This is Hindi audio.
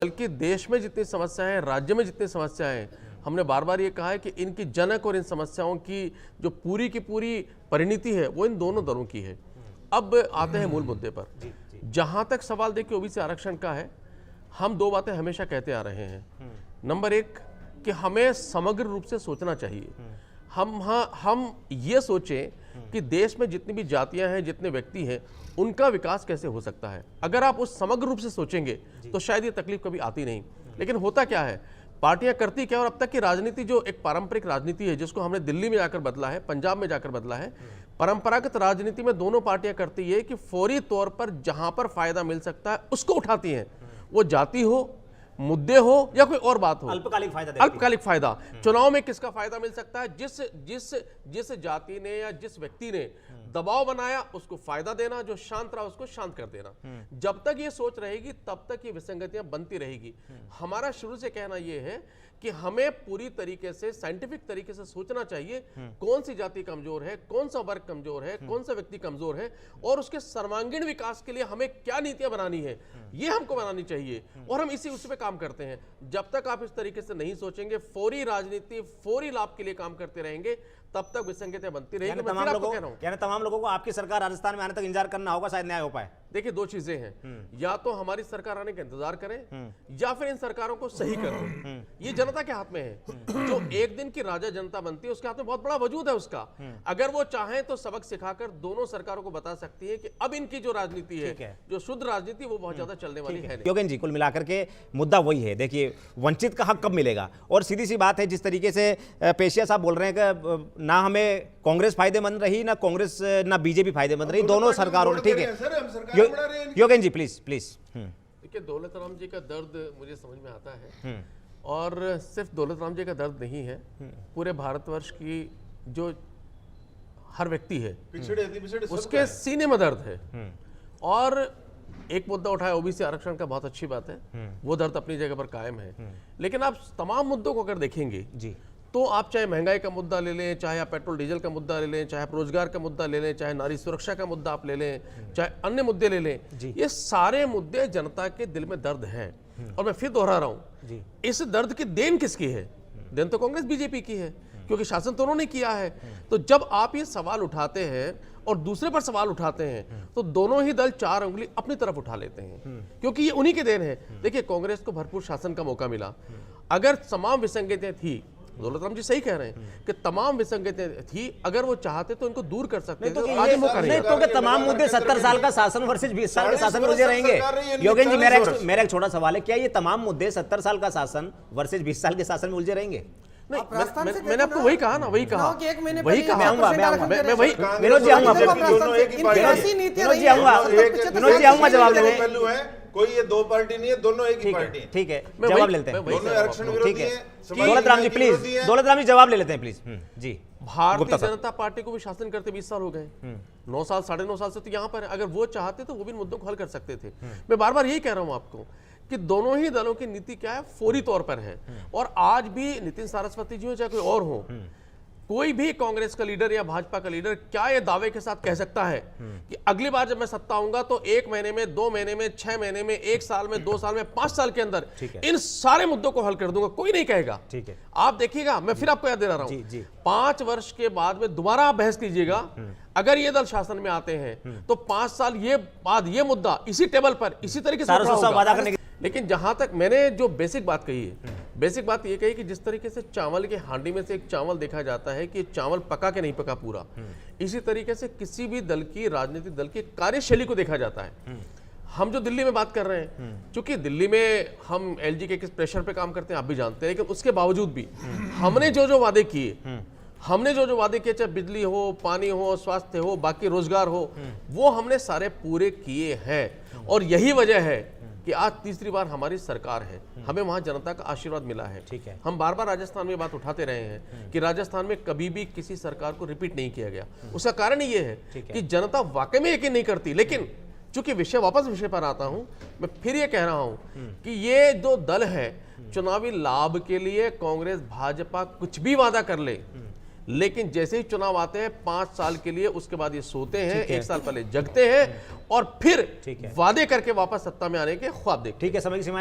बल्कि देश में जितनी समस्याएं हैं, राज्य में जितनी समस्याएं हैं, हमने बार बार ये कहा है कि इनकी जनक और इन समस्याओं की जो पूरी की पूरी परिणति है वो इन दोनों दलों की है। अब आते हैं मूल मुद्दे पर। जहां तक सवाल देखिए ओबीसी आरक्षण का है, हम दो बातें हमेशा कहते आ रहे हैं। नंबर एक कि हमें समग्र रूप से सोचना चाहिए। हम ये सोचें कि देश में जितनी भी जातियां हैं, जितने व्यक्ति हैं, उनका विकास कैसे हो सकता है। अगर आप उस समग्र रूप से सोचेंगे तो शायद ये तकलीफ कभी आती नहीं। लेकिन होता क्या है, पार्टियां करती क्या, और अब तक की राजनीति जो एक पारंपरिक राजनीति है, जिसको हमने दिल्ली में जाकर बदला है, पंजाब में जाकर बदला है, परंपरागत राजनीति में दोनों पार्टियां करती है कि फौरी तौर पर जहां पर फायदा मिल सकता है उसको उठाती हैं। वो जाति हो, मुद्दे हो या कोई और बात हो, अल्पकालिक फायदा। चुनाव में किसका फायदा मिल सकता है, जिस जाति ने या जिस व्यक्ति ने दबाव बनाया उसको फायदा देना, जो शांत रहा उसको शांत कर देना। जब तक ये सोच रहेगी तब तक ये विसंगतियां बनती रहेगी। हमारा शुरू से कहना यह है कि हमें पूरी तरीके से साइंटिफिक तरीके से सोचना चाहिए कौन सी जाति कमजोर है, कौन सा वर्ग कमजोर है, कौन सा व्यक्ति कमजोर है, और उसके सर्वांगीण विकास के लिए हमें क्या नीतियां बनानी है, ये हमको बनानी चाहिए। और हम उसी पे काम करते हैं। जब तक आप इस तरीके से नहीं सोचेंगे, फौरी राजनीति, फौरी लाभ के लिए काम करते रहेंगे, तब तक विसंगतियां बनती रहेगी। तमाम लोगों को आपकी सरकार राजस्थान में आने तक इंतजार करना होगा, शायद न्याय हो पाए। देखिए, दो चीजें हैं, या तो हमारी सरकार आने का इंतजार करें या फिर इन सरकारों को सही करें। ये जनता के हाथ में है। जो एक दिन की राजा जनता बनती है उसके हाथ में बहुत बड़ा वजूद है उसका। अगर वो चाहें तो सबक सिखाकर दोनों सरकारों को बता सकती है कि अब इनकी जो राजनीति है, जो शुद्ध राजनीति, वो बहुत ज्यादा चलने वाली है। योगेन जी, कुल मिलाकर के मुद्दा वही है। देखिए, वंचित का हक कब मिलेगा, और सीधी सी बात है, जिस तरीके से पेशिया साहब बोल रहे हैं कि ना हमें कांग्रेस फायदेमंद रही, ना कांग्रेस ना बीजेपी फायदेमंद रही, दोनों सरकारों ने। ठीक है योगेन जी, प्लीज। देखिए, दौलत राम जी का दर्द मुझे समझ में आता है, और सिर्फ दौलत राम जी का दर्द नहीं है, पूरे भारतवर्ष की जो हर व्यक्ति है उसके सीने में दर्द है। और एक मुद्दा उठाया ओबीसी आरक्षण का, बहुत अच्छी बात है, वो दर्द अपनी जगह पर कायम है। लेकिन आप तमाम मुद्दों को अगर देखेंगे जी, तो आप चाहे महंगाई का मुद्दा ले लें, चाहे आप पेट्रोल डीजल का मुद्दा ले लें, चाहे आप रोजगार का मुद्दा ले लें, चाहे नारी सुरक्षा का मुद्दा आप ले लें, चाहे अन्य मुद्दे ले लें, ये सारे मुद्दे जनता के दिल में दर्द है। और मैं फिर दोहरा रहा हूं, इस दर्द की देन किसकी है? देन तो कांग्रेस बीजेपी की है, क्योंकि शासन तो उन्होंने किया है। तो जब आप ये सवाल उठाते हैं और दूसरे पर सवाल उठाते हैं, तो दोनों ही दल चार उंगली अपनी तरफ उठा लेते हैं, क्योंकि ये उन्हीं की देन है। देखिए, कांग्रेस को भरपूर शासन का मौका मिला। अगर तमाम विसंगतियां थी, दौलत राम जी सही कह रहे हैं कि तमाम विसंगतियां थी, अगर वो चाहते तो इनको दूर कर सकते थे। तो आज मौका नहीं, तो तमाम मुद्दे 70 साल का शासन वर्सेस 20 साल के शासन में उलझे रहेंगे। योगेन जी, मेरा एक छोटा सवाल है, क्या ये तमाम मुद्दे 70 साल का शासन वर्सेस 20 साल के शासन में उलझे रहेंगे? नहीं, मैंने आपको वही कहा ना, वही कहा। जवाब देने, कोई ये दो पार्टी नहीं है, दोनों एक ही पार्टी है। ठीक है, जवाब लेते हैं। दोनों आरक्षण विरोधी हैं। दौलत राम जी प्लीज, दौलत राम जी जवाब ले लेते हैं please ji. Bharatiya Janata party को भी शासन करते 20 साल हो गए, 9 साल 9.5 साल से तो यहाँ पर है। अगर वो चाहते तो वो भी मुद्दों को हल कर सकते थे। मैं बार बार यही कह रहा हूँ आपको कि दोनों ही दलों की नीति क्या है, फौरी तौर पर है। और आज भी नितिन सारस्वती जी हो चाहे कोई और हो, कोई भी कांग्रेस का लीडर या भाजपा का लीडर क्या ये दावे के साथ कह सकता है कि अगली बार जब मैं सत्ता आऊंगा तो 1 महीने में, 2 महीने में, 6 महीने में, 1 साल में, 2 साल में, 5 साल के अंदर इन सारे मुद्दों को हल कर दूंगा? कोई नहीं कहेगा। ठीक है, आप देखिएगा, मैं फिर आपको याद दिला रहा हूं, 5 वर्ष के बाद में दोबारा आप बहस कीजिएगा, अगर ये दल शासन में आते हैं तो 5 साल ये बाद ये मुद्दा इसी टेबल पर इसी तरीके से। लेकिन जहां तक मैंने जो बेसिक बात कही है, बेसिक बात ये कही कि जिस तरीके से चावल के हांडी में से एक चावल देखा जाता है कि चावल पका के नहीं पका पूरा, इसी तरीके से किसी भी दल की, राजनीतिक दल की कार्यशैली को देखा जाता है। हम जो दिल्ली में बात कर रहे हैं, चूंकि दिल्ली में हम एलजी के किस प्रेशर पे काम करते हैं आप भी जानते हैं, लेकिन उसके बावजूद भी हमने जो वादे किए, चाहे बिजली हो, पानी हो, स्वास्थ्य हो, बाकी रोजगार हो, वो हमने सारे पूरे किए हैं। और यही वजह है कि आज तीसरी बार हमारी सरकार है, हमें वहां जनता का आशीर्वाद मिला है। ठीक है, हम बार बार राजस्थान में बात उठाते रहे हैं कि राजस्थान में कभी भी किसी सरकार को रिपीट नहीं किया गया। उसका कारण ये है कि जनता वाकई में यकीन नहीं करती। लेकिन चूंकि वापस विषय पर आता हूं, मैं फिर ये कह रहा हूं कि ये जो दल है, चुनावी लाभ के लिए कांग्रेस भाजपा कुछ भी वादा कर ले, लेकिन जैसे ही चुनाव आते हैं 5 साल के लिए, उसके बाद ये सोते हैं, 1 साल पहले जगते हैं और फिर वादे करके वापस सत्ता में आने के ख्वाब देखते हैं। ठीक है, समय की सीमा